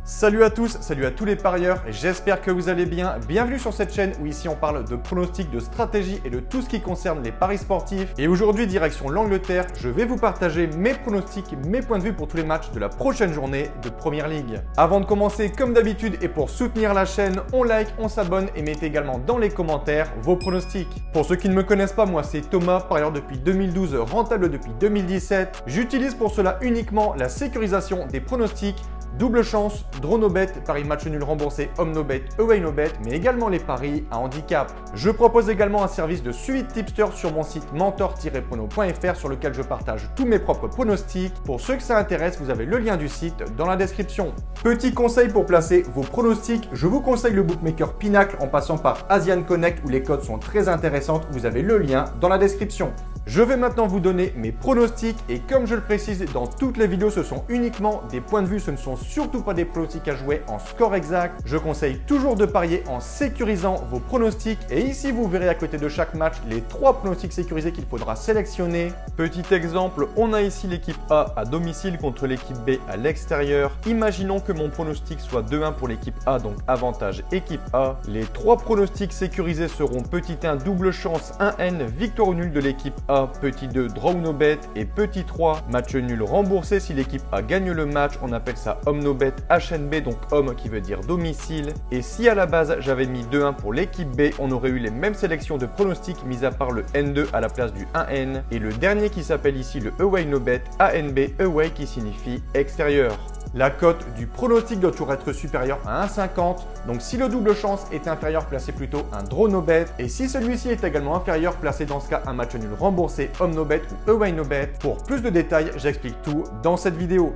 Salut à tous, salut à tous les parieurs, j'espère que vous allez bien. Bienvenue sur cette chaîne où ici on parle de pronostics, de stratégie et de tout ce qui concerne les paris sportifs. Et aujourd'hui, direction l'Angleterre, je vais vous partager mes pronostics, mes points de vue pour tous les matchs de la prochaine journée de Premier League. Avant de commencer, comme d'habitude et pour soutenir la chaîne, on like, on s'abonne et mettez également dans les commentaires vos pronostics. Pour ceux qui ne me connaissent pas, moi c'est Thomas, parieur depuis 2012, rentable depuis 2017. J'utilise pour cela uniquement la sécurisation des pronostics, double chance, draw no bet, paris match nul remboursé, home no bet, away no bet, mais également les paris à handicap. Je propose également un service de suivi de tipster sur mon site mentor-prono.fr sur lequel je partage tous mes propres pronostics. Pour ceux que ça intéresse, vous avez le lien du site dans la description. Petit conseil pour placer vos pronostics, je vous conseille le bookmaker Pinacle en passant par Asian Connect où les codes sont très intéressantes. Vous avez le lien dans la description. Je vais maintenant vous donner mes pronostics et comme je le précise dans toutes les vidéos, ce sont uniquement des points de vue, ce ne sont surtout pas des pronostics à jouer en score exact. Je conseille toujours de parier en sécurisant vos pronostics et ici vous verrez à côté de chaque match les 3 pronostics sécurisés qu'il faudra sélectionner. Petit exemple, on a ici l'équipe A à domicile contre l'équipe B à l'extérieur. Imaginons que mon pronostic soit 2-1 pour l'équipe A, donc avantage équipe A. Les 3 pronostics sécurisés seront petit 1 double chance 1N victoire ou nul de l'équipe A, petit 2 draw no bet et petit 3 match nul remboursé si l'équipe A gagne le match. On appelle ça home no bet HNB, donc home qui veut dire domicile. Et si à la base j'avais mis 2-1 pour l'équipe B, on aurait eu les mêmes sélections de pronostics mis à part le N2 à la place du 1N et le dernier qui s'appelle ici le away no bet ANB away qui signifie extérieur. La cote du pronostic doit toujours être supérieure à 1,50. Donc si le double chance est inférieur, placez plutôt un draw no bet. Et si celui-ci est également inférieur, placez dans ce cas un match nul remboursé, home no bet ou away no bet. Pour plus de détails, j'explique tout dans cette vidéo.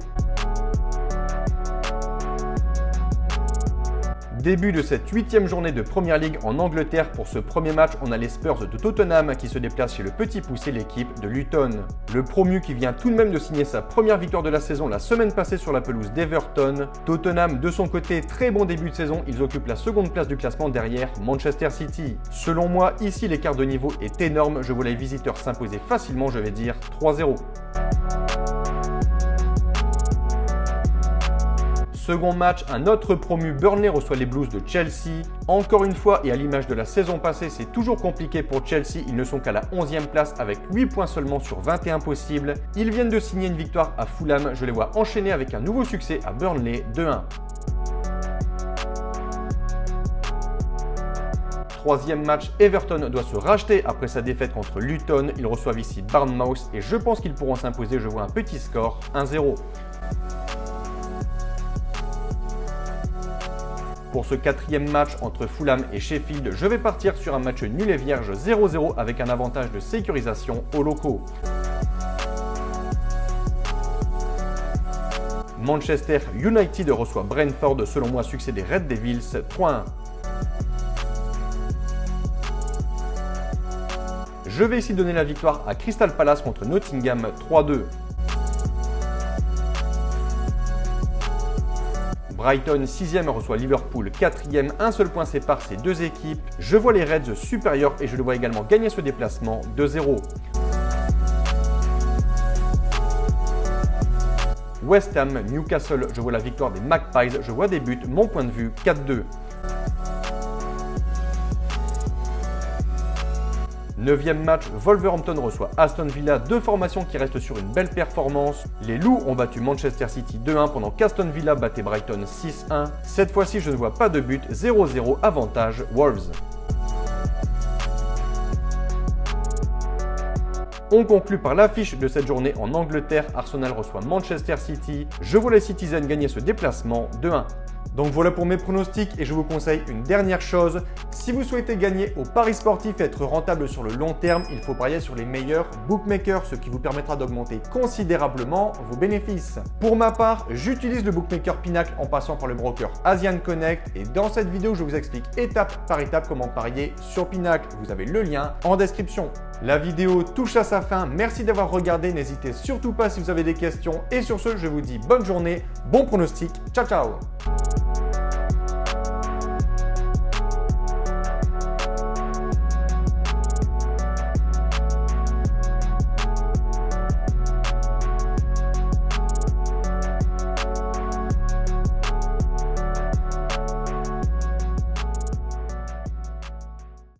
Début de cette 8e journée de Premier League en Angleterre. Pour ce premier match, on a les Spurs de Tottenham qui se déplacent chez le petit poussé, l'équipe de Luton. Le promu qui vient tout de même de signer sa première victoire de la saison la semaine passée sur la pelouse d'Everton. Tottenham, de son côté, très bon début de saison. Ils occupent la seconde place du classement derrière Manchester City. Selon moi, ici, l'écart de niveau est énorme. Je vois les visiteurs s'imposer facilement, je vais dire 3-0. Second match, un autre promu, Burnley reçoit les Blues de Chelsea. Encore une fois, et à l'image de la saison passée, c'est toujours compliqué pour Chelsea. Ils ne sont qu'à la 11e place avec 8 points seulement sur 21 possibles. Ils viennent de signer une victoire à Fulham. Je les vois enchaîner avec un nouveau succès à Burnley 2-1. Troisième match, Everton doit se racheter après sa défaite contre Luton. Ils reçoivent ici Bournemouth et je pense qu'ils pourront s'imposer. Je vois un petit score, 1-0. Pour ce 4e match entre Fulham et Sheffield, je vais partir sur un match nul et vierge 0-0 avec un avantage de sécurisation aux locaux. Manchester United reçoit Brentford, selon moi succès des Red Devils 3-1. Je vais ici donner la victoire à Crystal Palace contre Nottingham 3-2. Brighton 6e reçoit Liverpool 4e, un seul point sépare ces deux équipes. Je vois les Reds supérieurs et je le vois également gagner ce déplacement 2-0. West Ham, Newcastle, je vois la victoire des Magpies, je vois des buts, mon point de vue 4-2. 9e match, Wolverhampton reçoit Aston Villa, deux formations qui restent sur une belle performance. Les Loups ont battu Manchester City 2-1 pendant qu'Aston Villa battait Brighton 6-1. Cette fois-ci, je ne vois pas de but, 0-0 avantage Wolves. On conclut par l'affiche de cette journée en Angleterre. Arsenal reçoit Manchester City. Je vois les Citizens gagner ce déplacement 2-1. Donc voilà pour mes pronostics et je vous conseille une dernière chose. Si vous souhaitez gagner au paris sportif et être rentable sur le long terme, il faut parier sur les meilleurs bookmakers, ce qui vous permettra d'augmenter considérablement vos bénéfices. Pour ma part, j'utilise le bookmaker Pinacle en passant par le broker Asian Connect et dans cette vidéo, je vous explique étape par étape comment parier sur Pinacle. Vous avez le lien en description. La vidéo touche à sa fin. Merci d'avoir regardé. N'hésitez surtout pas si vous avez des questions. Et sur ce, je vous dis bonne journée, bon pronostic. Ciao, ciao!